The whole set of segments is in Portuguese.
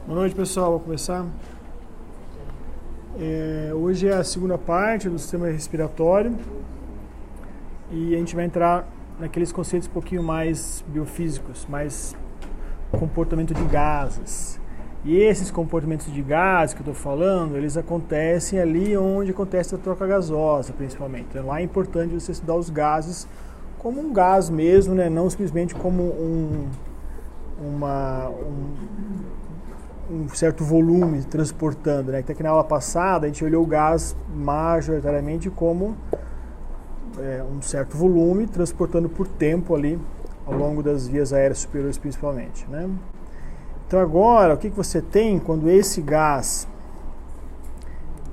Boa noite, pessoal. Vou começar. Hoje é a segunda parte do sistema respiratório e a gente vai entrar naqueles conceitos um pouquinho mais biofísicos, mais comportamento de gases. E esses comportamentos de gases que eu estou falando, eles acontecem ali onde acontece a troca gasosa, principalmente. Então, lá é importante você estudar os gases como um gás mesmo, né? Não simplesmente como um certo volume transportando, né? Até que na aula passada a gente olhou o gás majoritariamente como um certo volume transportando por tempo ali ao longo das vias aéreas superiores principalmente, né? Então agora o que você tem quando esse gás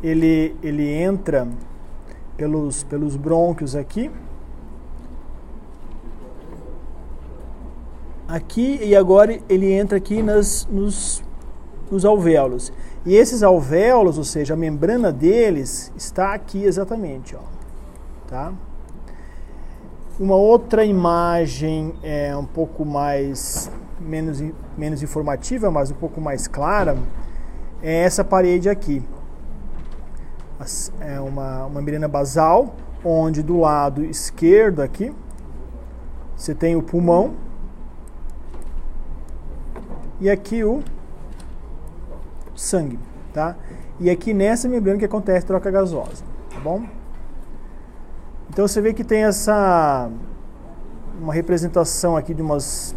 ele entra pelos brônquios aqui e agora ele entra aqui nos alvéolos. E esses alvéolos, ou seja, a membrana deles está aqui exatamente, ó, tá? Uma outra imagem um pouco menos informativa, mas um pouco mais clara, é essa parede aqui. É uma membrana basal, onde do lado esquerdo aqui você tem o pulmão e aqui o sangue, tá? E aqui nessa membrana que acontece a troca gasosa, tá bom? Então você vê que tem uma representação aqui de umas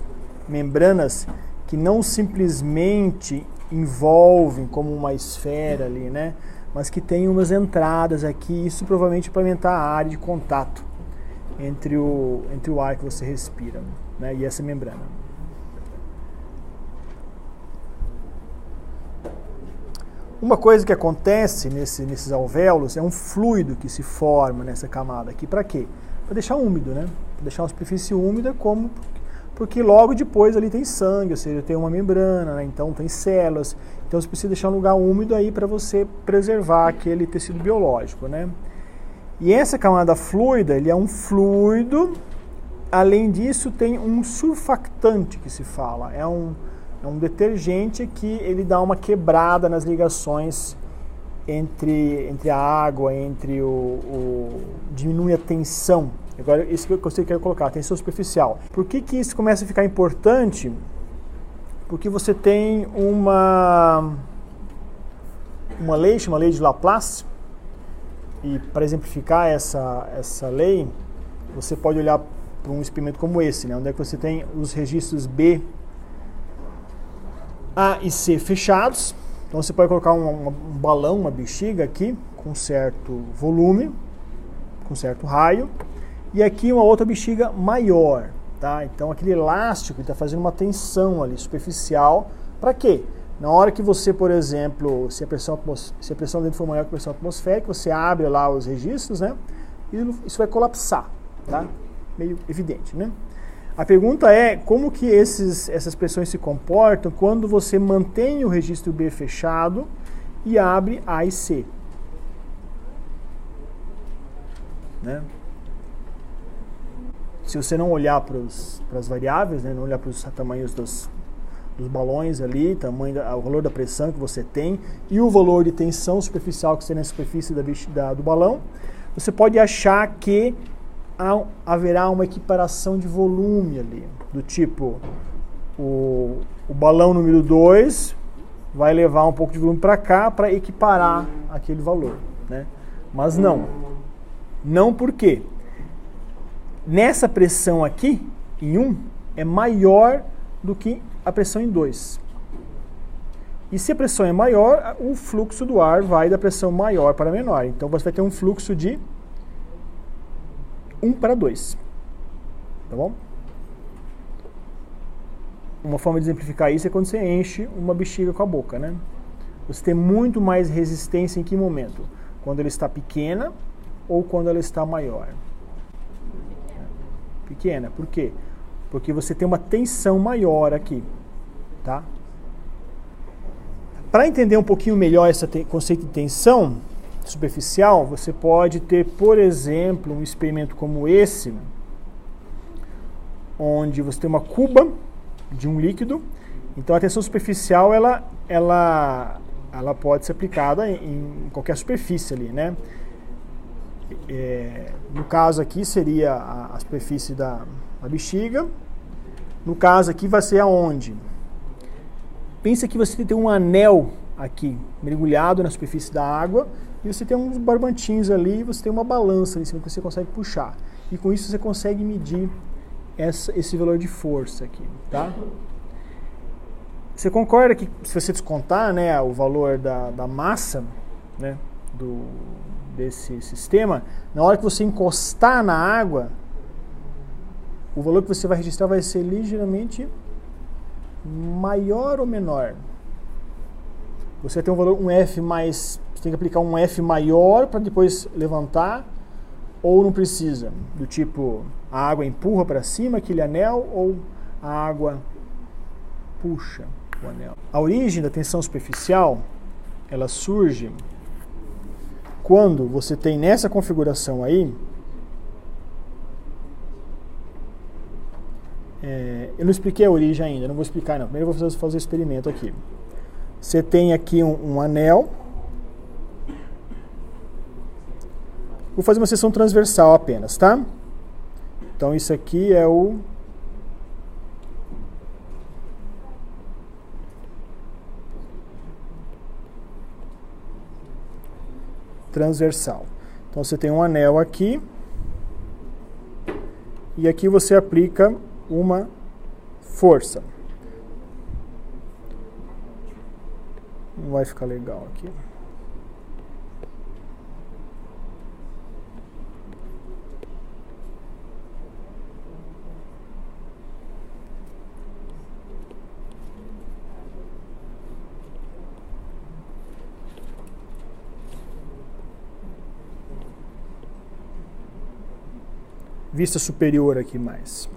membranas que não simplesmente envolvem como uma esfera ali, né? Mas que tem umas entradas aqui, isso provavelmente para aumentar a área de contato entre o ar que você respira, né? E essa membrana. Uma coisa que acontece nesses alvéolos é um fluido que se forma nessa camada aqui. Para quê? Para deixar úmido, né? Para deixar uma superfície úmida, porque logo depois ali tem sangue, ou seja, tem uma membrana, né? Então tem células. Então você precisa deixar um lugar úmido aí para você preservar aquele tecido biológico, né? E essa camada fluida, ele é um fluido. Além disso, tem um surfactante que se fala. É um detergente que ele dá uma quebrada nas ligações entre a água, diminui a tensão. Agora, isso que eu quero colocar, tensão superficial. Por que isso começa a ficar importante? Porque você tem uma lei, chama lei de Laplace, e para exemplificar essa lei, você pode olhar para um experimento como esse, né, onde é que você tem os registros B, A e C fechados. Então você pode colocar um balão, uma bexiga aqui, com certo volume, com certo raio, e aqui uma outra bexiga maior, tá? Então aquele elástico está fazendo uma tensão ali superficial. Para quê? Na hora que você, por exemplo, se a pressão dentro for maior que a pressão atmosférica, você abre lá os registros, né? E isso vai colapsar, tá? Meio evidente, né? A pergunta é como que essas pressões se comportam quando você mantém o registro B fechado e abre A e C, né? Se você não olhar para as variáveis, né, não olhar para os tamanhos dos balões ali, o valor da pressão que você tem e o valor de tensão superficial que você tem na superfície do balão, você pode achar que haverá uma equiparação de volume ali, do tipo, o balão número 2 vai levar um pouco de volume para cá para equiparar aquele valor, né? Mas não por quê? Nessa pressão aqui, em 1, é maior do que a pressão em 2. E se a pressão é maior, o fluxo do ar vai da pressão maior para menor. Então você vai ter um fluxo de 1 para 2, tá bom? Uma forma de exemplificar isso é quando você enche uma bexiga com a boca, né? Você tem muito mais resistência em que momento? Quando ela está pequena ou quando ela está maior? Pequena, por quê? Porque você tem uma tensão maior aqui, tá? Para entender um pouquinho melhor esse conceito de tensão superficial, você pode ter, por exemplo, um experimento como esse, onde você tem uma cuba de um líquido. Então a tensão superficial ela ela pode ser aplicada em qualquer superfície ali, né? No caso aqui seria a superfície da bexiga. No caso aqui vai ser aonde? Pensa que você tem um anel aqui, mergulhado na superfície da água, e você tem uns barbantinhos ali, e você tem uma balança ali em cima que você consegue puxar. E com isso você consegue medir esse valor de força aqui, tá? Você concorda que se você descontar, né, o valor da massa, né, desse sistema, na hora que você encostar na água, o valor que você vai registrar vai ser ligeiramente maior ou menor? Você tem um valor, um F mais, você tem que aplicar um F maior para depois levantar, ou não precisa? Do tipo, a água empurra para cima aquele anel, ou a água puxa o anel? A origem da tensão superficial, ela surge quando você tem nessa configuração aí, eu não expliquei a origem ainda, não vou explicar não. Primeiro eu vou fazer o experimento aqui. Você tem aqui um anel. Vou fazer uma seção transversal apenas, tá? Então isso aqui é o transversal. Então você tem um anel aqui. E aqui você aplica uma força. Não vai ficar legal aqui. Vista superior aqui mais.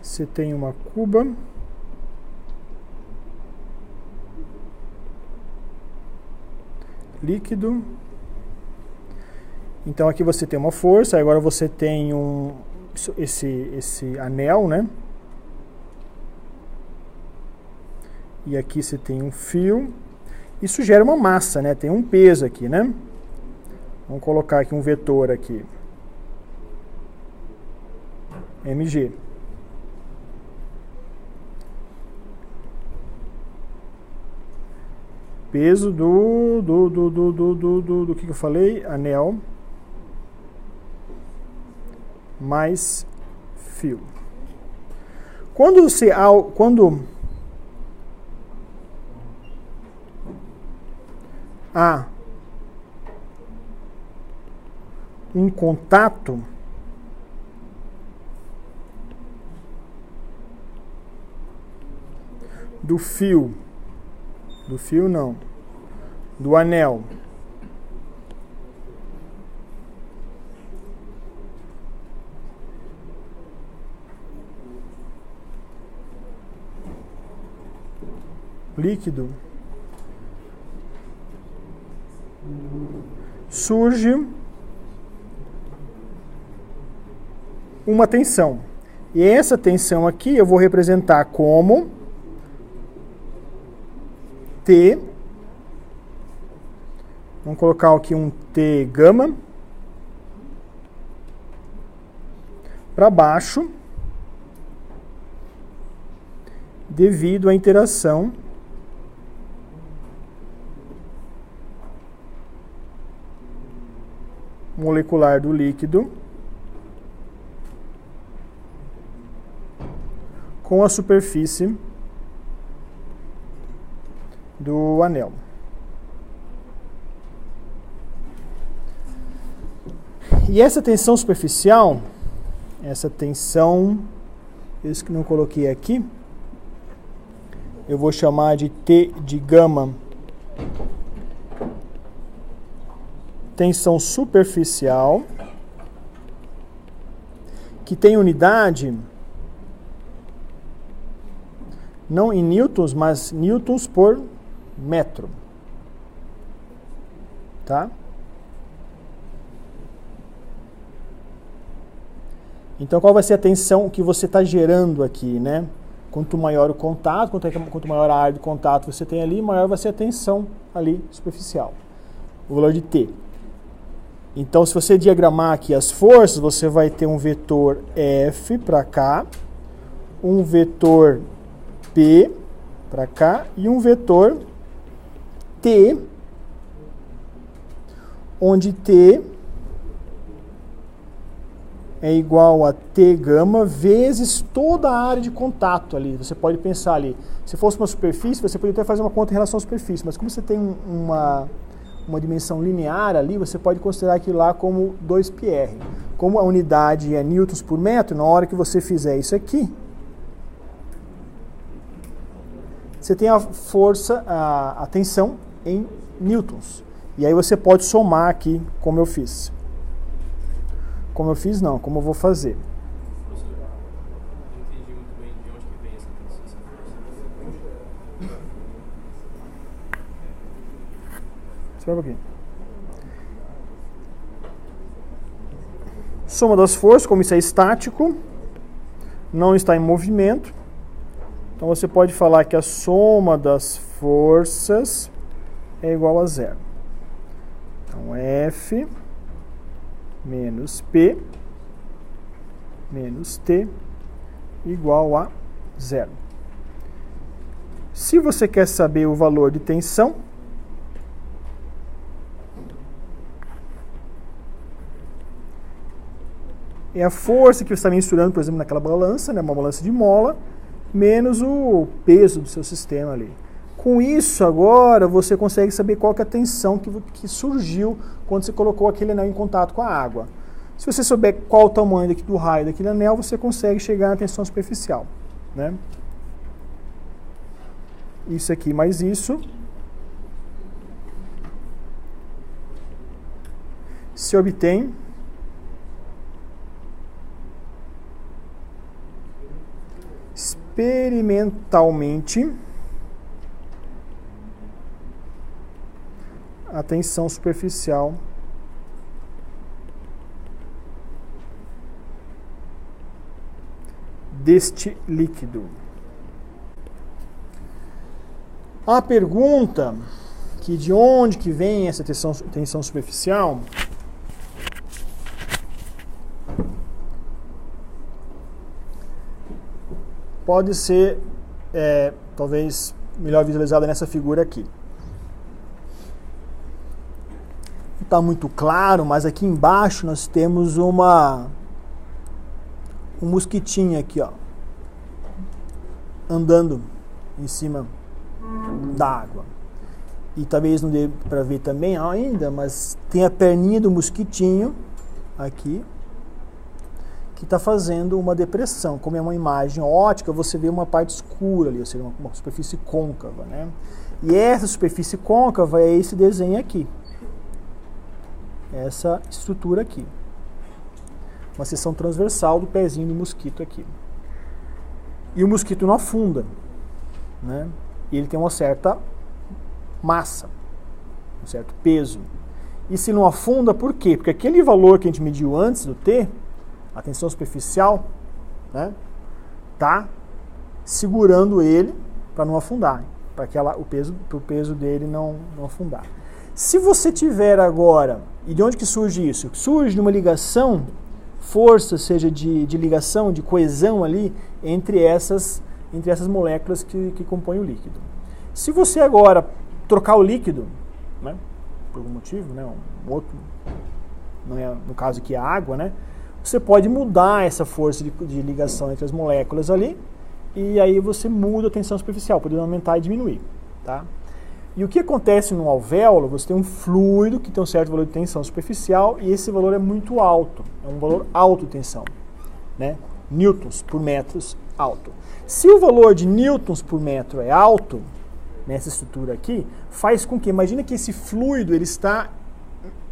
Você tem uma cuba. Líquido. Então aqui você tem uma força, agora você tem esse anel, né? E aqui você tem um fio. Isso gera uma massa, né? Tem um peso aqui, né? Vamos colocar aqui um vetor aqui. mg. Peso do que eu falei? Anel mais fio. Quando há um contato do anel líquido, surge uma tensão. E essa tensão aqui eu vou representar como T. Vamos colocar aqui um T gama para baixo, devido à interação molecular do líquido com a superfície do anel. E essa tensão superficial, essa tensão, isso que não coloquei aqui, eu vou chamar de T de gama, tensão superficial, que tem unidade não em newtons, mas newtons por metro. Tá? Então, qual vai ser a tensão que você está gerando aqui, né? Quanto maior o contato, quanto maior a área de contato você tem ali, maior vai ser a tensão ali superficial, o valor de T. Então, se você diagramar aqui as forças, você vai ter um vetor F para cá, um vetor P para cá e um vetor T, onde T é igual a T gama vezes toda a área de contato ali. Você pode pensar ali, se fosse uma superfície, você poderia até fazer uma conta em relação à superfície, mas como você tem uma dimensão linear ali, você pode considerar aquilo lá como 2πr. Como a unidade é newtons por metro, na hora que você fizer isso aqui, você tem a força, a tensão em newtons. E aí você pode somar aqui, como eu fiz. Como eu fiz, não, como eu vou fazer. Professor, não entendi muito bem de onde que vem essa tensão. Espera um pouquinho. Soma das forças, como isso é estático, não está em movimento. Então você pode falar que a soma das forças é igual a zero. Então F menos P menos T igual a zero. Se você quer saber o valor de tensão, é a força que você está mensurando, por exemplo, naquela balança, né, uma balança de mola, menos o peso do seu sistema ali. Com isso, agora, você consegue saber qual que é a tensão que surgiu quando você colocou aquele anel em contato com a água. Se você souber qual o tamanho do raio daquele anel, você consegue chegar na tensão superficial, né? Isso aqui mais isso se obtém experimentalmente a tensão superficial deste líquido. A pergunta que de onde que vem essa tensão superficial pode ser talvez melhor visualizada nessa figura aqui. Não está muito claro, mas aqui embaixo nós temos um mosquitinho aqui, ó, andando em cima da água. E talvez não dê para ver também ainda, mas tem a perninha do mosquitinho aqui, que está fazendo uma depressão. Como é uma imagem ótica, você vê uma parte escura ali, ou seja, uma superfície côncava, né? E essa superfície côncava é esse desenho aqui. Essa estrutura aqui. Uma seção transversal do pezinho do mosquito aqui. E o mosquito não afunda, né? E ele tem uma certa massa, um certo peso. E se não afunda, por quê? Porque aquele valor que a gente mediu antes do T, a tensão superficial, né, tá segurando ele para não afundar, para o peso dele não afundar. Se você tiver agora, e de onde que surge isso? Surge de uma ligação, força, seja de ligação, de coesão ali, entre essas moléculas que compõem o líquido. Se você agora trocar o líquido, né, por algum motivo, né, um outro, não é, no caso aqui a água, né, você pode mudar essa força de ligação entre as moléculas ali, e aí você muda a tensão superficial, podendo aumentar e diminuir, tá? E o que acontece no alvéolo, você tem um fluido que tem um certo valor de tensão superficial, e esse valor é muito alto, é um valor alto de tensão, né? Newtons por metros alto. Se o valor de newtons por metro é alto, nessa estrutura aqui, faz com que, imagina que esse fluido ele está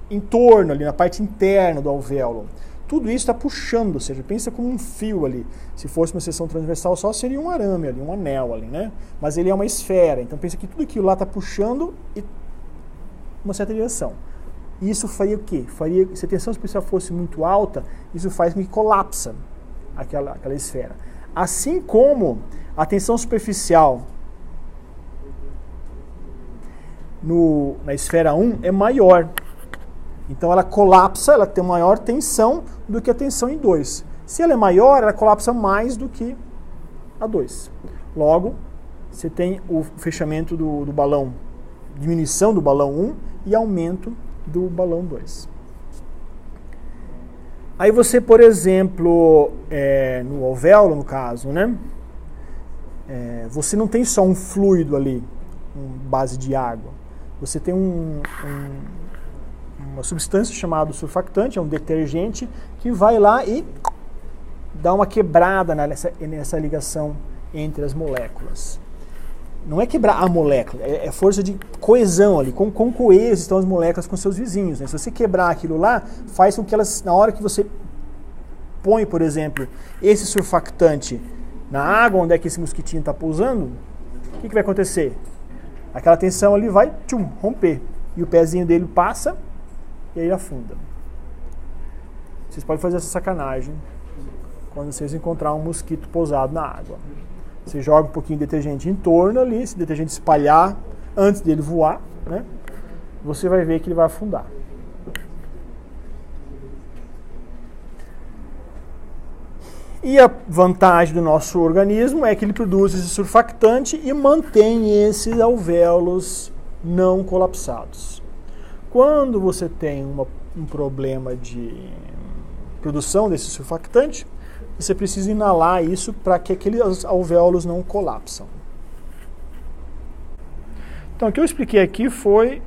em torno, ali na parte interna do alvéolo. Tudo isso está puxando, ou seja, pensa como um fio ali. Se fosse uma seção transversal só, seria um arame ali, um anel ali, né? Mas ele é uma esfera, então pensa que tudo aquilo lá está puxando e uma certa direção. Isso faria o quê? Se a tensão superficial fosse muito alta, isso faz com que colapsa. aquela esfera. Assim como a tensão superficial na esfera 1 é maior. Então ela colapsa, ela tem maior tensão do que a tensão em 2. Se ela é maior, ela colapsa mais do que a 2. Logo, você tem o fechamento do balão, diminuição do balão 1 e aumento do balão 2. Aí você, por exemplo, no alvéolo, no caso, né? Você não tem só um fluido ali, base de água. Você tem uma substância chamada surfactante, é um detergente, que vai lá e dá uma quebrada nessa ligação entre as moléculas. Não é quebrar a molécula, é força de coesão ali, quão coesas estão as moléculas com seus vizinhos, né? Se você quebrar aquilo lá, faz com que elas, na hora que você põe, por exemplo, esse surfactante na água, onde é que esse mosquitinho está pousando, o que vai acontecer? Aquela tensão ali vai romper, e o pezinho dele passa e aí afunda. Vocês podem fazer essa sacanagem quando vocês encontrarem um mosquito pousado na água. Você joga um pouquinho de detergente em torno ali, se o detergente espalhar antes dele voar, né, você vai ver que ele vai afundar. E a vantagem do nosso organismo é que ele produz esse surfactante e mantém esses alvéolos não colapsados. Quando você tem um problema de produção desse surfactante, você precisa inalar isso para que aqueles alvéolos não colapsam. Então, o que eu expliquei aqui foi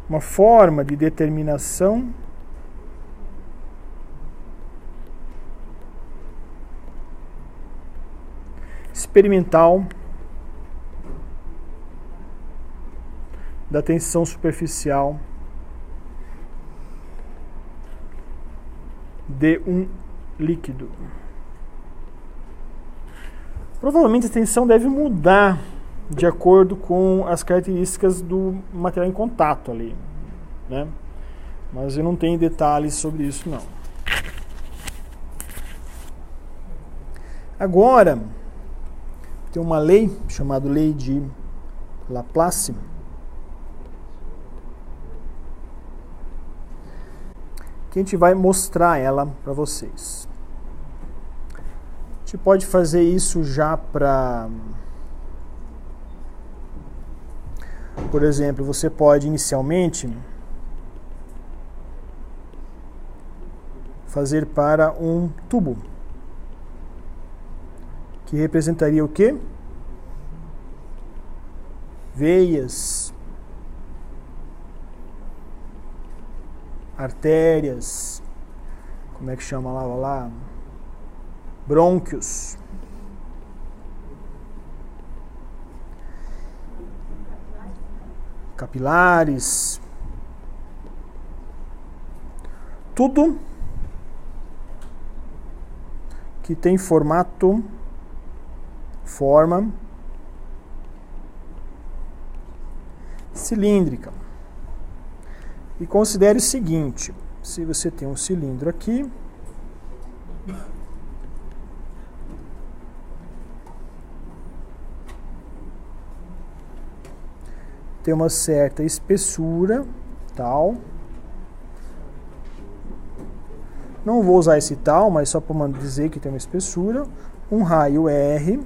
uma forma de determinação experimental da tensão superficial de um líquido. Provavelmente a tensão deve mudar de acordo com as características do material em contato ali, né? Mas eu não tenho detalhes sobre isso não. Agora, tem uma lei chamada lei de Laplace, que a gente vai mostrar ela para vocês. A gente pode fazer isso já para... Por exemplo, você pode inicialmente fazer para um tubo, que representaria o quê? Veias, artérias, como é que chama lá? Brônquios. Capilares. Tudo que tem forma cilíndrica. E considere o seguinte, se você tem um cilindro aqui, tem uma certa espessura, tal. Não vou usar esse tal, mas só para dizer que tem uma espessura. Um raio R.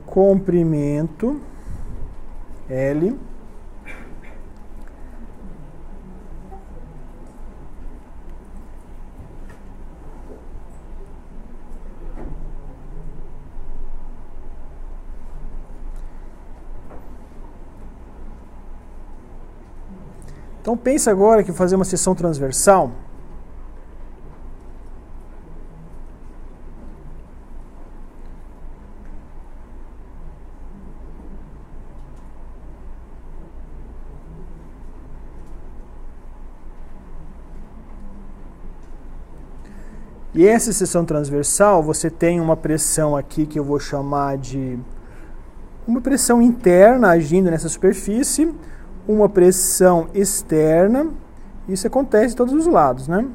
Comprimento L. Então pensa agora que fazer uma seção transversal E essa seção transversal, você tem uma pressão aqui que eu vou chamar de uma pressão interna agindo nessa superfície, uma pressão externa. Isso acontece em todos os lados, né?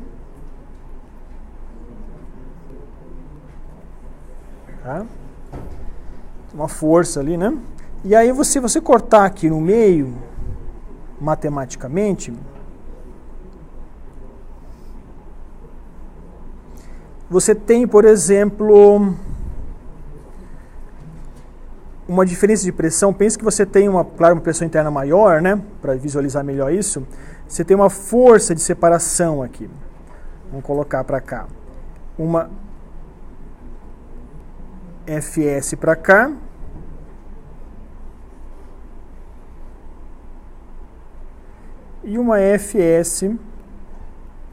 Tá? Uma força ali, né? E aí você cortar aqui no meio, matematicamente, você tem, por exemplo, uma diferença de pressão. Pense que você tem uma pressão interna maior, né? Para visualizar melhor isso, você tem uma força de separação aqui. Vamos colocar para cá. Uma Fs para cá. E uma Fs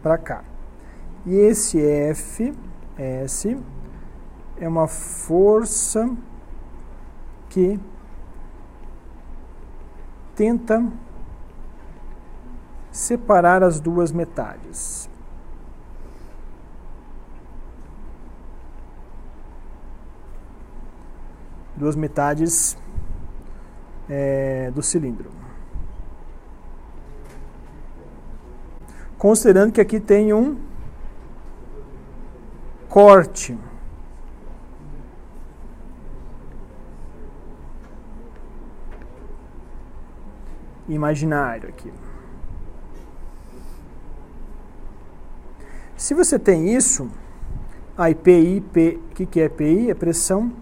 para cá. E esse Fs é uma força que tenta separar as duas metades. Duas metades do cilindro. Considerando que aqui tem um corte. Imaginário aqui. Se você tem isso, a PI, o que é PI? É pressão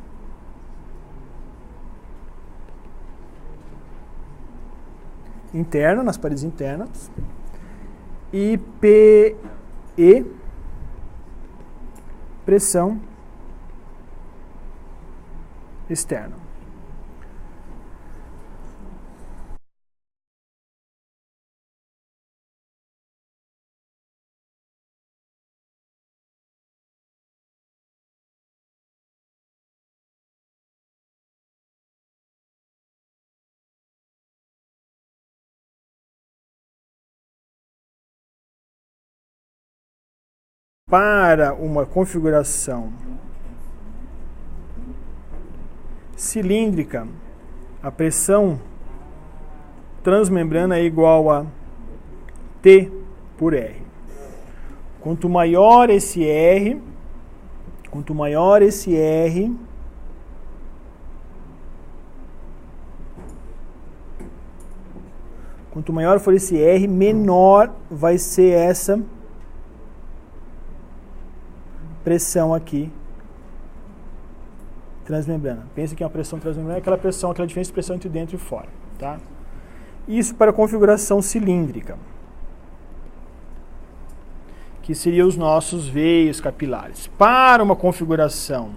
interna, nas paredes internas. E PE, pressão externa. Para uma configuração cilíndrica, a pressão transmembrana é igual a T por R. Quanto maior esse R, quanto maior for esse R, menor vai ser essa pressão aqui transmembrana. Pensa que uma pressão transmembrana é aquela diferença de pressão entre dentro e fora, tá? Isso para a configuração cilíndrica, que seriam os nossos veios capilares. Para uma configuração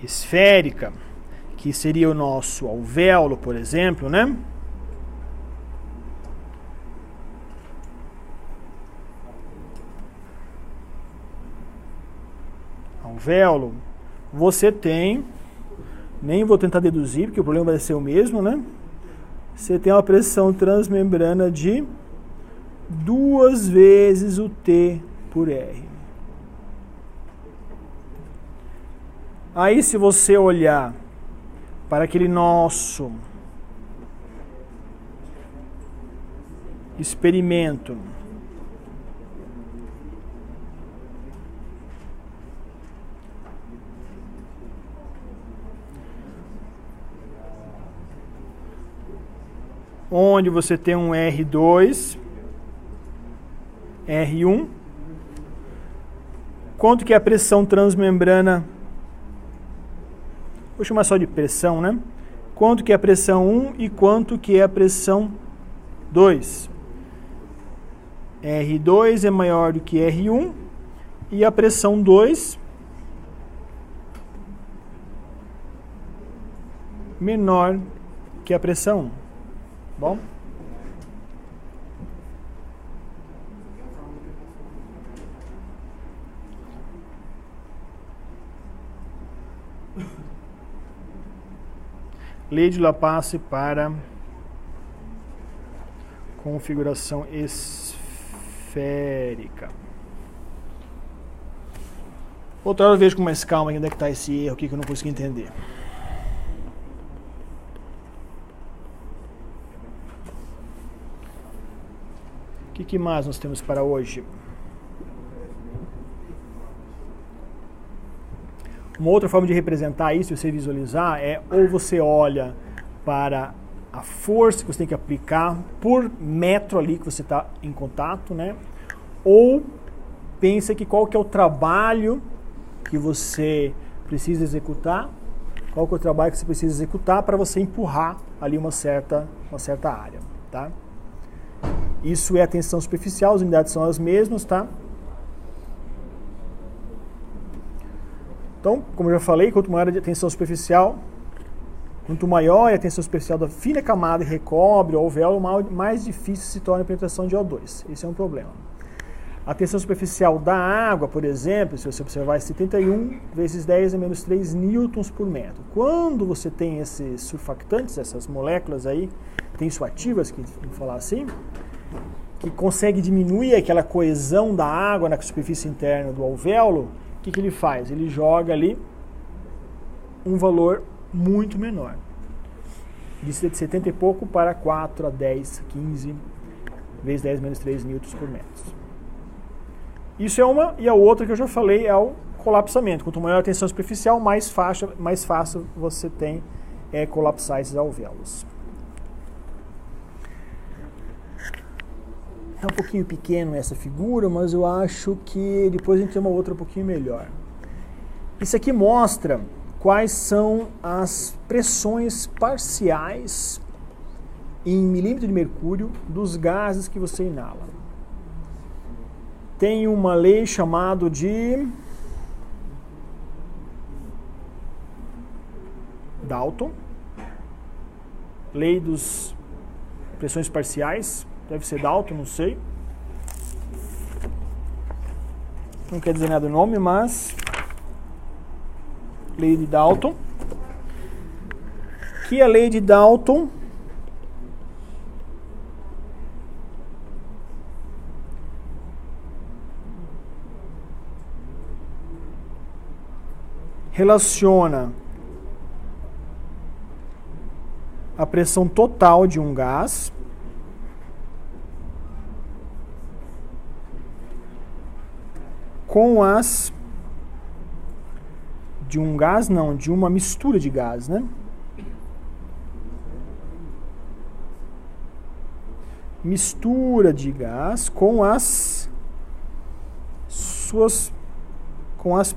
esférica, que seria o nosso alvéolo, por exemplo, né? Alvéolo, você tem, nem vou tentar deduzir, porque o problema vai ser o mesmo, né? Você tem uma pressão transmembrana de 2 vezes o T por R. Aí, se você olhar para aquele nosso experimento onde você tem um R2, R1, quanto que é a pressão transmembrana? Vou chamar só de pressão, né? Quanto que é a pressão 1 e quanto que é a pressão 2? R2 é maior do que R1 e a pressão 2 menor que a pressão 1. Bom? Lei de Laplace para configuração esférica. Outra hora eu vejo com mais calma onde é que está esse erro aqui que eu não consegui entender. O que mais nós temos para hoje? Uma outra forma de representar isso, você visualizar, é ou você olha para a força que você tem que aplicar por metro ali que você está em contato, né? Ou pensa que qual que é o trabalho que você precisa executar, qual que é o trabalho que você precisa executar para você empurrar ali uma certa área, tá? Isso é a tensão superficial, as unidades são as mesmas, tá? Então, como eu já falei, quanto maior a tensão superficial, quanto maior é a tensão superficial da fina camada que recobre o alvéolo, mais difícil se torna a penetração de O2. Esse é um problema. A tensão superficial da água, por exemplo, se você observar, é 71 vezes 10 a menos 3 newtons por metro. Quando você tem esses surfactantes, essas moléculas aí, tensoativas, que vamos falar assim, que consegue diminuir aquela coesão da água na superfície interna do alvéolo, o que ele faz? Ele joga ali um valor muito menor. De 70 e pouco para 4 a 10, 15 vezes 10 menos 3 newtons por metro. Isso é uma, e a outra que eu já falei é o colapsamento. Quanto maior a tensão superficial, mais fácil você tem colapsar esses alvéolos. É um pouquinho pequeno essa figura, mas eu acho que depois a gente tem uma outra um pouquinho melhor. Isso aqui mostra quais são as pressões parciais em milímetro de mercúrio dos gases que você inala. Tem uma lei chamada de Dalton, lei dos pressões parciais. Deve ser Dalton, não sei. Não quer dizer nada o nome, mas lei de Dalton. Que a lei de Dalton relaciona a pressão total de um gás com as de um gás, não, de uma mistura de gás, né? Mistura de gás com as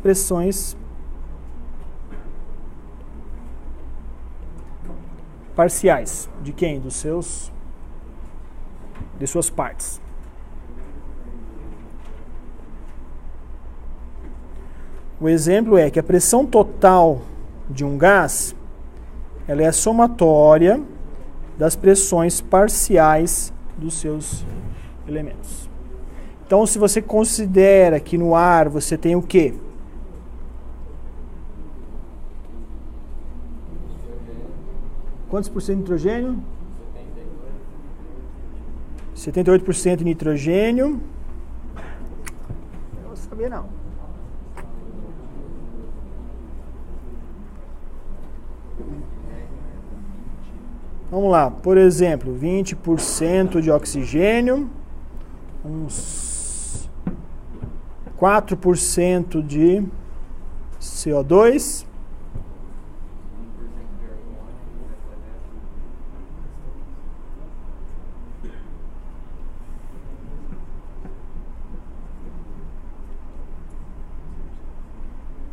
pressões parciais. De quem? De suas partes. O exemplo é que a pressão total de um gás, ela é a somatória das pressões parciais dos seus elementos. Então, se você considera que no ar você tem o quê? Quantos por cento de nitrogênio? 78% de nitrogênio. Não vou saber não. Vamos lá, por exemplo, 20% de oxigênio, uns 4% de CO2,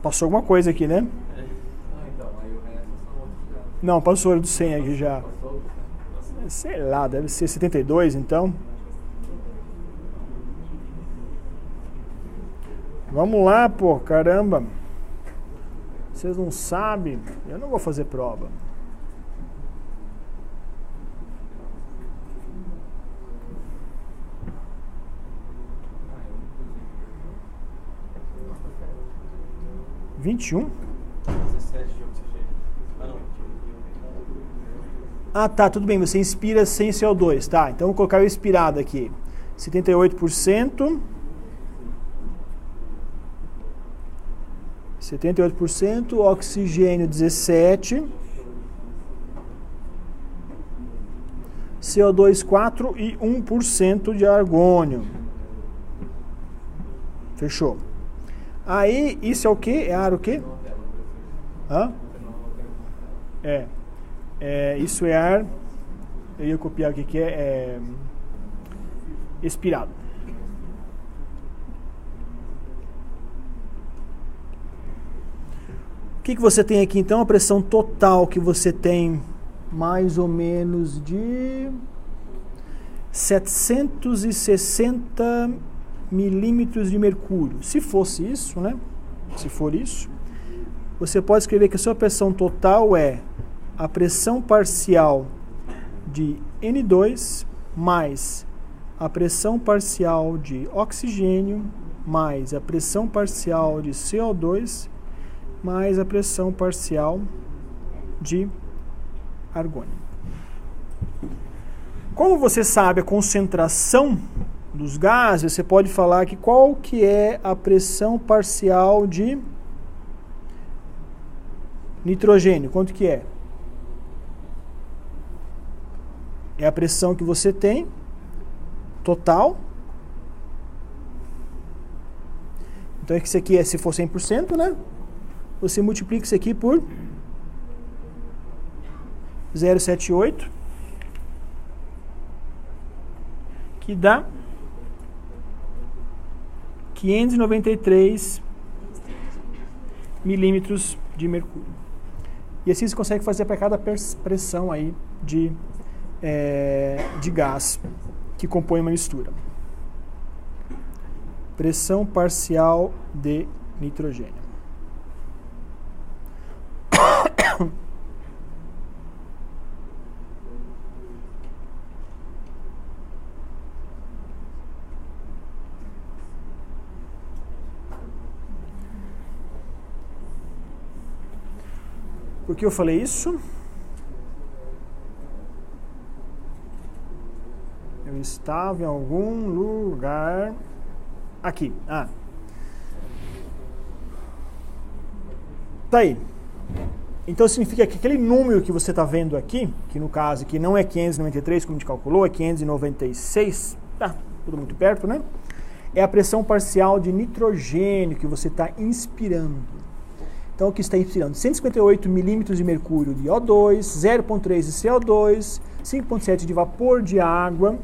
passou alguma coisa aqui, né? Não, passou do 100 aqui já. Sei lá, deve ser 72 então. Vamos lá, pô, caramba. Vocês não sabem? Eu não vou fazer prova. (21) 17 de oxigênio. Ah, não. Ah, tá, tudo bem, você inspira sem CO2, tá? Então vou colocar o expirado aqui. 78%. 78%, oxigênio 17%, CO2 4% e 1% de argônio. Fechou. Aí, isso é o quê? É ar o quê? Hã? Isso é ar, eu ia copiar o que é expirado. O que você tem aqui então? A pressão total que você tem mais ou menos de 760 milímetros de mercúrio. Se fosse isso, né? Se for isso, você pode escrever que a sua pressão total é a pressão parcial de N2 mais a pressão parcial de oxigênio mais a pressão parcial de CO2 mais a pressão parcial de argônio. Como você sabe a concentração dos gases, você pode falar que qual que é a pressão parcial de nitrogênio. Quanto que é? É a pressão que você tem, total. Então, isso aqui é, se for 100%, né? Você multiplica isso aqui por 0,78, que dá 593 milímetros de mercúrio. E assim você consegue fazer para cada pressão aí de gás que compõe uma mistura. Pressão parcial de nitrogênio. Por que eu falei isso? Eu estava em algum lugar aqui. Tá aí. Então significa que aquele número que você está vendo aqui, que no caso aqui não é 593 como a gente calculou, é 596, tá tudo muito perto, né? É a pressão parcial de nitrogênio que você está inspirando. Então, o que está inspirando? 158 milímetros de mercúrio de O2, 0,3 de CO2, 5,7 de vapor de água.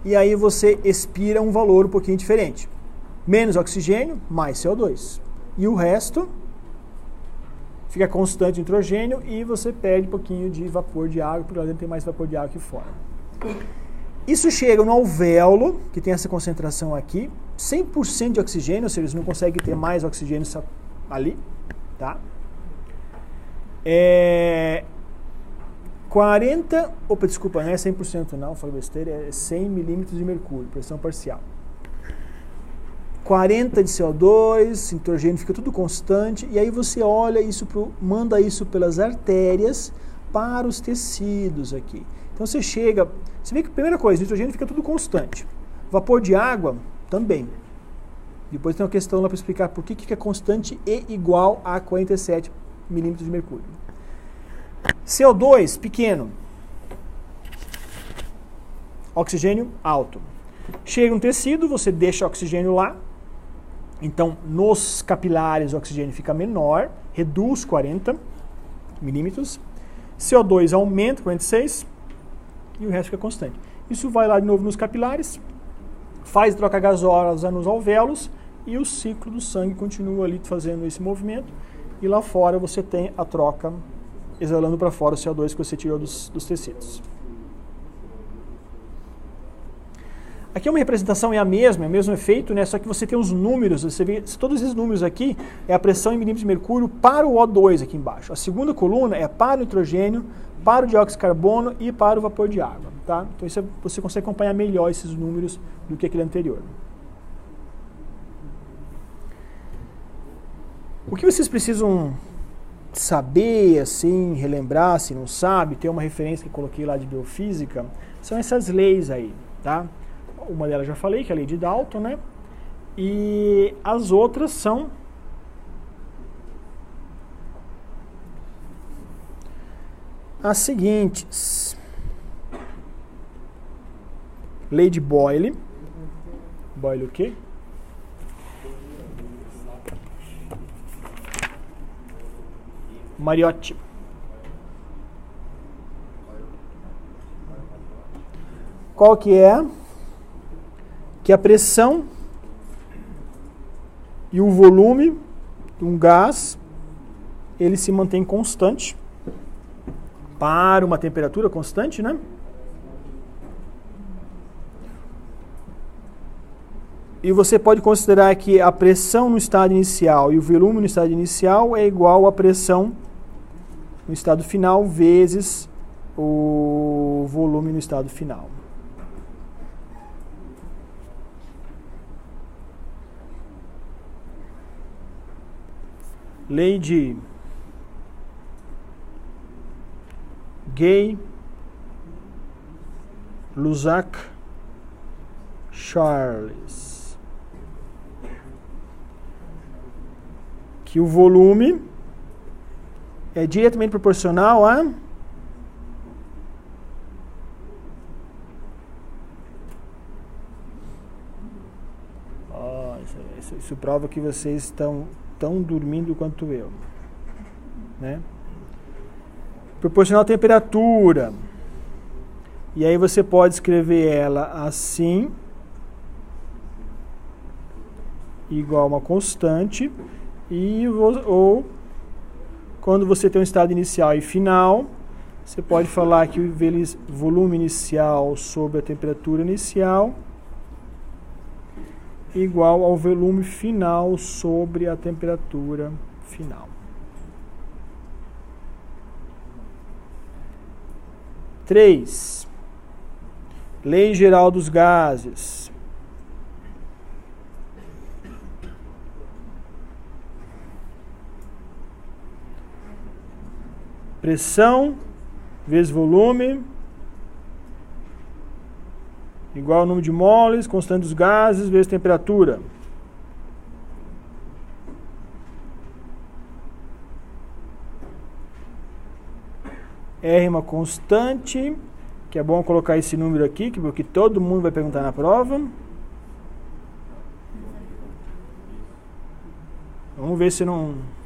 E aí você expira um valor um pouquinho diferente. Menos oxigênio, mais CO2. E o resto fica constante de nitrogênio e você perde um pouquinho de vapor de água, porque lá dentro tem mais vapor de água aqui fora. Isso chega no alvéolo, que tem essa concentração aqui, 100% de oxigênio, ou seja, eles não conseguem ter mais oxigênio ali, tá? 40, opa, desculpa, não é 100% não, falei besteira, é 100 milímetros de mercúrio, pressão parcial. 40 de CO2, nitrogênio fica tudo constante, e aí você olha isso, manda isso pelas artérias para os tecidos aqui. Então você chega, você vê que a primeira coisa, nitrogênio fica tudo constante. Vapor de água também. Depois tem uma questão lá para explicar por que fica constante e igual a 47 milímetros de mercúrio. CO2 pequeno. Oxigênio alto. Chega um tecido, você deixa oxigênio lá. Então, nos capilares o oxigênio fica menor, reduz 40 milímetros. CO2 aumenta 46 e o resto fica constante. Isso vai lá de novo nos capilares, faz troca gasosa nos alvéolos e o ciclo do sangue continua ali fazendo esse movimento. E lá fora você tem a troca, exalando para fora o CO2 que você tirou dos tecidos. Aqui é uma representação, é a mesma, é o mesmo efeito, né? Só que você tem os números, você vê todos esses números aqui, é a pressão em milímetros de mercúrio para o O2 aqui embaixo. A segunda coluna é para o nitrogênio, para o dióxido de carbono e para o vapor de água, tá? Então isso você consegue acompanhar melhor esses números do que aquele anterior. O que vocês precisam saber, assim, relembrar, se não sabe, tem uma referência que eu coloquei lá de biofísica, são essas leis aí, tá? Uma delas já falei, que é a lei de Dalton, né? E as outras são as seguintes. Lei de Boyle. Boyle o quê? Mariotti. Qual que é? Que a pressão e o volume de um gás, ele se mantém constante para uma temperatura constante, né? E você pode considerar que a pressão no estado inicial e o volume no estado inicial é igual à pressão no estado final vezes o volume no estado final. Lei de Gay, Lussac, Charles. Que o volume é diretamente proporcional a isso prova que vocês estão tão dormindo quanto eu, né? Proporcional à temperatura. E aí você pode escrever ela assim, igual a uma constante, ou quando você tem um estado inicial e final, você pode falar que o volume inicial sobre a temperatura inicial igual ao volume final sobre a temperatura final. 3. Lei geral dos gases. Pressão vezes volume igual ao número de moles, constante dos gases, vezes temperatura. R é uma constante, que é bom colocar esse número aqui, porque todo mundo vai perguntar na prova. Vamos ver se não...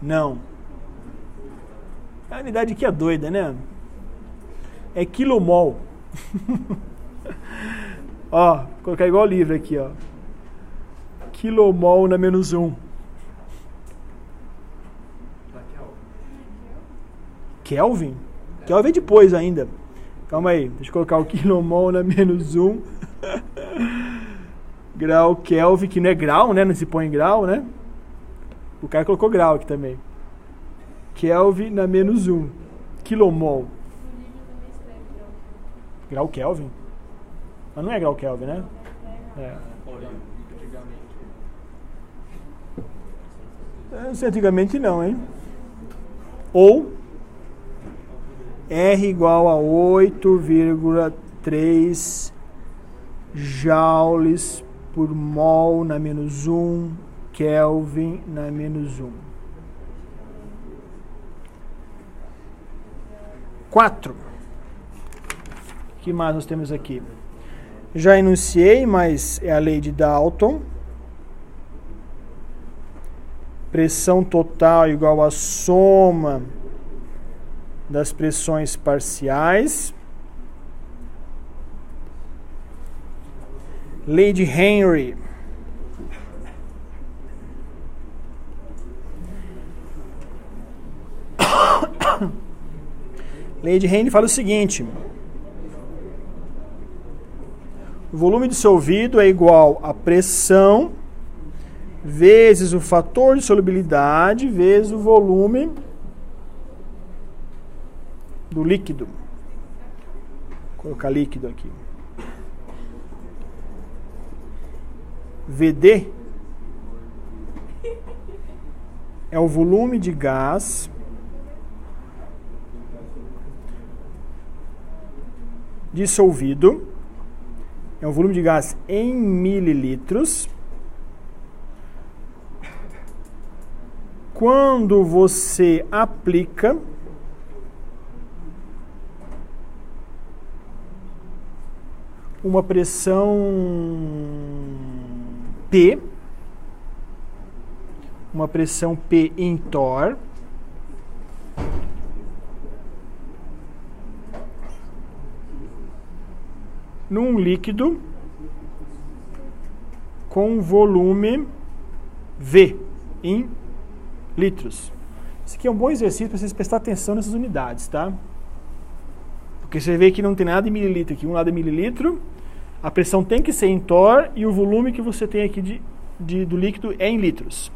Não. A unidade aqui é doida, né? É quilomol. Ó, vou colocar igual o livro aqui, ó. Quilomol na menos 1. Kelvin? Kelvin é depois ainda. Calma aí, deixa eu colocar o quilomol na menos 1. Grau Kelvin, que não é grau, né? Não se põe em grau, né? O cara colocou grau aqui também. Kelvin na menos 1. Quilomol. Grau Kelvin? Mas não é grau Kelvin, né? Não sei, antigamente não, hein? Ou R igual a 8,3 joules por mol na menos 1, Kelvin na menos 1. 4. O que mais nós temos aqui? Já enunciei, mas é a lei de Dalton. Pressão total igual à soma das pressões parciais. Lei de Henry. Lei de Henry fala o seguinte: o volume dissolvido é igual a pressão vezes o fator de solubilidade vezes o volume do líquido. Vou colocar líquido aqui. VD é o volume de gás dissolvido, é o volume de gás em mililitros, quando você aplica uma pressão P, uma pressão P em torr, num líquido com volume V em litros. Isso aqui é um bom exercício para vocês prestar atenção nessas unidades, tá? Porque você vê que não tem nada em mililitro aqui, um lado é mililitro, a pressão tem que ser em torr e o volume que você tem aqui do líquido é em litros.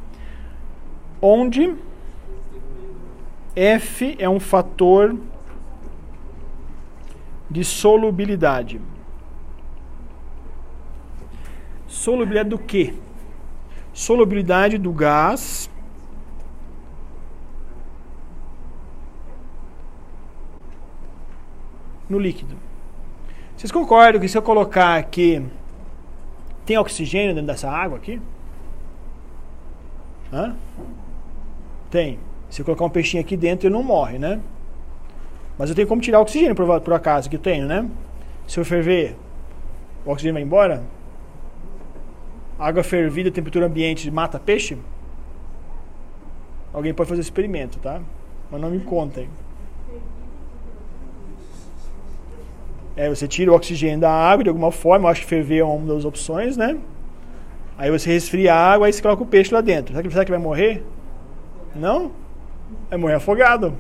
Onde F é um fator de solubilidade. Solubilidade do quê? Solubilidade do gás no líquido. Vocês concordam que se eu colocar aqui, tem oxigênio dentro dessa água aqui? Hã? Tem. Se eu colocar um peixinho aqui dentro, ele não morre, né? Mas eu tenho como tirar o oxigênio, por acaso, que eu tenho, né? Se eu ferver, o oxigênio vai embora? Água fervida, temperatura ambiente, mata peixe? Alguém pode fazer esse experimento, tá? Mas não me contem. Você tira o oxigênio da água de alguma forma, eu acho que ferver é uma das opções, né? Aí você resfria a água e você coloca o peixe lá dentro. Será que vai morrer? Não? Vai morrer afogado.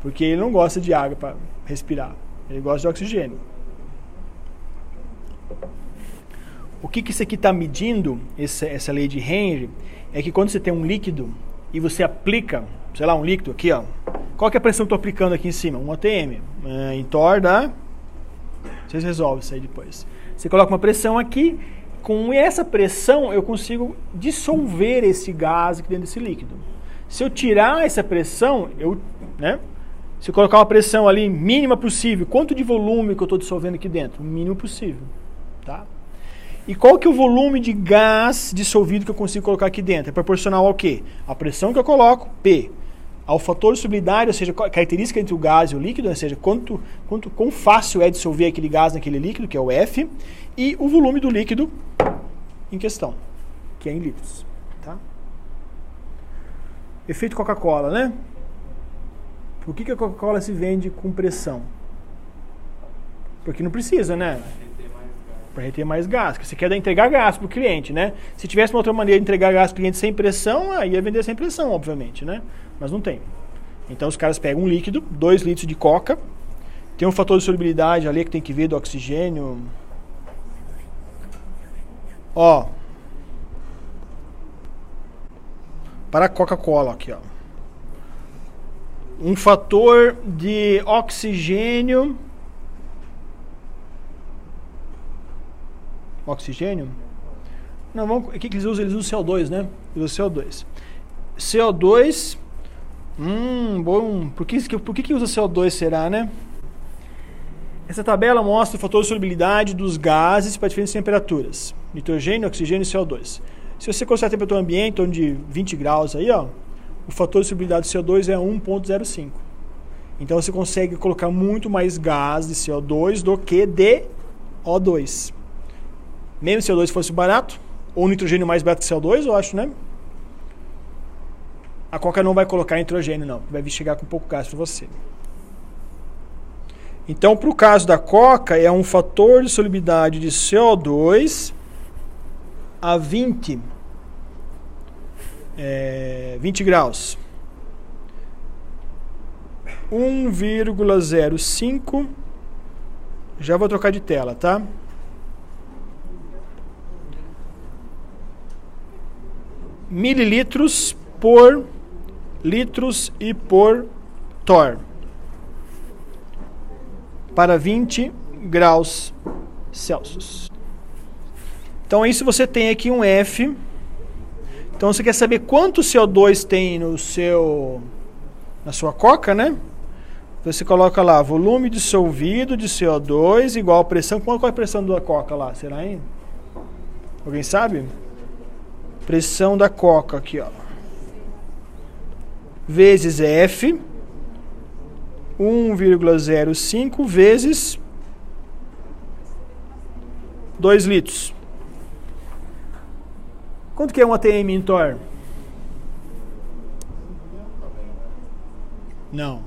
Porque ele não gosta de água para respirar. Ele gosta de oxigênio. O que isso aqui está medindo, essa lei de Henry, é que quando você tem um líquido e você aplica, sei lá, um líquido aqui, ó. Qual que é a pressão que eu estou aplicando aqui em cima? 1 atm. Em torr dá... Vocês resolvem isso aí depois. Você coloca uma pressão aqui, com essa pressão eu consigo dissolver esse gás aqui dentro desse líquido. Se eu tirar essa pressão, se eu colocar uma pressão ali mínima possível, quanto de volume que eu estou dissolvendo aqui dentro? O mínimo possível. Tá? E qual que é o volume de gás dissolvido que eu consigo colocar aqui dentro? É proporcional ao quê? A pressão que eu coloco, P. Ao fator de solubilidade, ou seja, a característica entre o gás e o líquido, ou seja, quão fácil é dissolver aquele gás naquele líquido, que é o F, e o volume do líquido em questão, que é em litros. Tá? Efeito Coca-Cola, né? Por que a Coca-Cola se vende com pressão? Porque não precisa, né? Para reter mais gás, porque você quer entregar gás para o cliente, né? Se tivesse uma outra maneira de entregar gás para o cliente sem pressão, aí ia vender sem pressão, obviamente, né? Mas não tem. Então os caras pegam um líquido, 2 litros de coca, tem um fator de solubilidade ali que tem que ver do oxigênio. Ó. Para a Coca-Cola aqui, ó. Um fator de oxigênio. Oxigênio? Não, vamos, o que eles usam? Eles usam CO2, né? Eles usam CO2. CO2. Bom. Por que usa CO2, será, né? Essa tabela mostra o fator de solubilidade dos gases para diferentes temperaturas. Nitrogênio, oxigênio e CO2. Se você considerar a temperatura ambiente, em torno de 20 graus aí, ó, o fator de solubilidade do CO2 é 1,05. Então você consegue colocar muito mais gás de CO2 do que de O2. Mesmo se o CO2 fosse barato, ou nitrogênio mais barato que CO2, eu acho, né? A Coca não vai colocar nitrogênio, não. Vai chegar com pouco gás para você. Então, para o caso da Coca, é um fator de solubilidade de CO2 a 20 graus. 1,05. Já vou trocar de tela, tá? Mililitros por litros e por torr. para 20 graus Celsius. Então isso você tem aqui um F. Então você quer saber quanto CO2 tem na sua coca, né? Você coloca lá, volume dissolvido de CO2 igual a pressão. Qual é a pressão da coca lá? Será, hein? Alguém sabe? Pressão da coca aqui, ó. Vezes F. 1,05 vezes 2 litros. Quanto que é um ATM em torr? Não.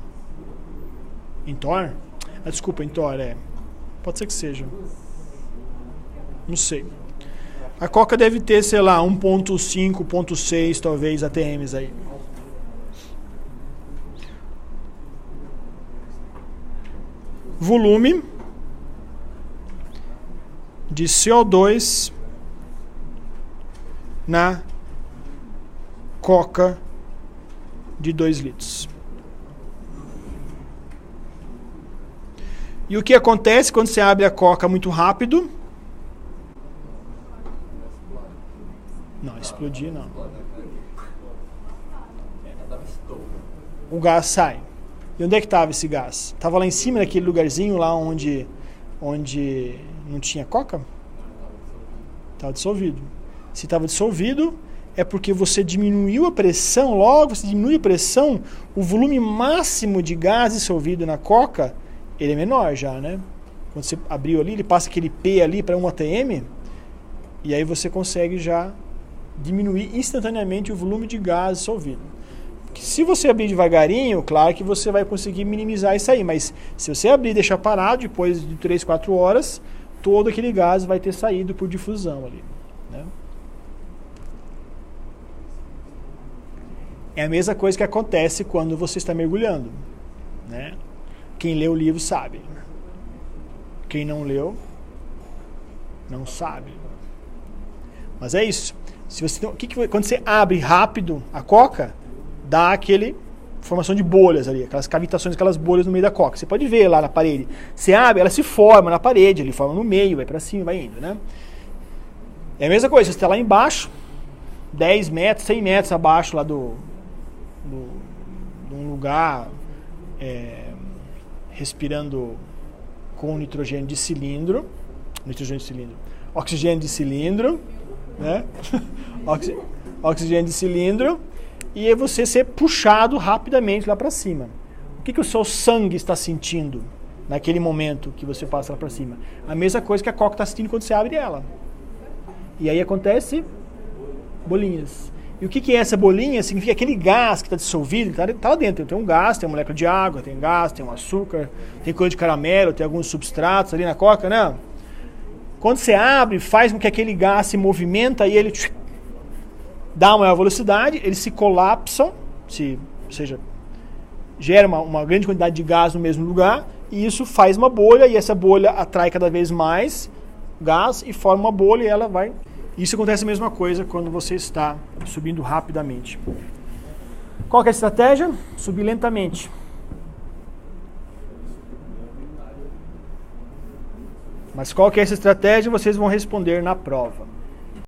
Em torr? Desculpa, em torr, pode ser que seja. Não sei. A coca deve ter, sei lá, 1.5, 1.6 talvez ATMs aí. Volume de CO2 na coca de 2 litros. E o que acontece quando você abre a coca muito rápido? Não, explodir não. O gás sai. E onde é que estava esse gás? Estava lá em cima, naquele lugarzinho lá onde não tinha coca? Estava dissolvido. Se estava dissolvido, é porque você diminuiu a pressão. Logo, você diminui a pressão, o volume máximo de gás dissolvido na coca, ele é menor já, né? Quando você abriu ali, ele passa aquele P ali para 1 atm, e aí você consegue já diminuir instantaneamente o volume de gás dissolvido. Se você abrir devagarinho, claro que você vai conseguir minimizar isso aí, mas se você abrir e deixar parado, depois de 3, 4 horas, todo aquele gás vai ter saído por difusão ali, né? É a mesma coisa que acontece quando você está mergulhando, né? Quem lê o livro sabe. Quem não leu, não sabe. Mas é isso. Se você, quando você abre rápido a coca, dá aquele formação de bolhas ali, aquelas cavitações, aquelas bolhas no meio da coca. Você pode ver lá na parede. Você abre, ela se forma na parede, ele forma no meio, vai para cima, vai indo, né? É a mesma coisa, você está lá embaixo, 10 metros, 100 metros abaixo lá de um lugar respirando com oxigênio de cilindro, né? Oxigênio de cilindro, e aí você ser puxado rapidamente lá para cima. O que o seu sangue está sentindo naquele momento que você passa lá para cima? A mesma coisa que a coca está sentindo quando você abre ela. E aí acontece bolinhas. E o que é essa bolinha? Significa aquele gás que está dissolvido, está lá dentro. Tem um gás, tem uma molécula de água, tem gás, tem um açúcar, tem coisa de caramelo, tem alguns substratos ali na coca, né? Quando você abre, faz com que aquele gás se movimenta e ele dá uma maior velocidade, eles se colapsam, ou seja, gera uma grande quantidade de gás no mesmo lugar, e isso faz uma bolha, e essa bolha atrai cada vez mais gás e forma uma bolha, e ela vai... Isso acontece a mesma coisa quando você está subindo rapidamente. Qual que é a estratégia? Subir lentamente. Mas qual que é essa estratégia? Vocês vão responder na prova.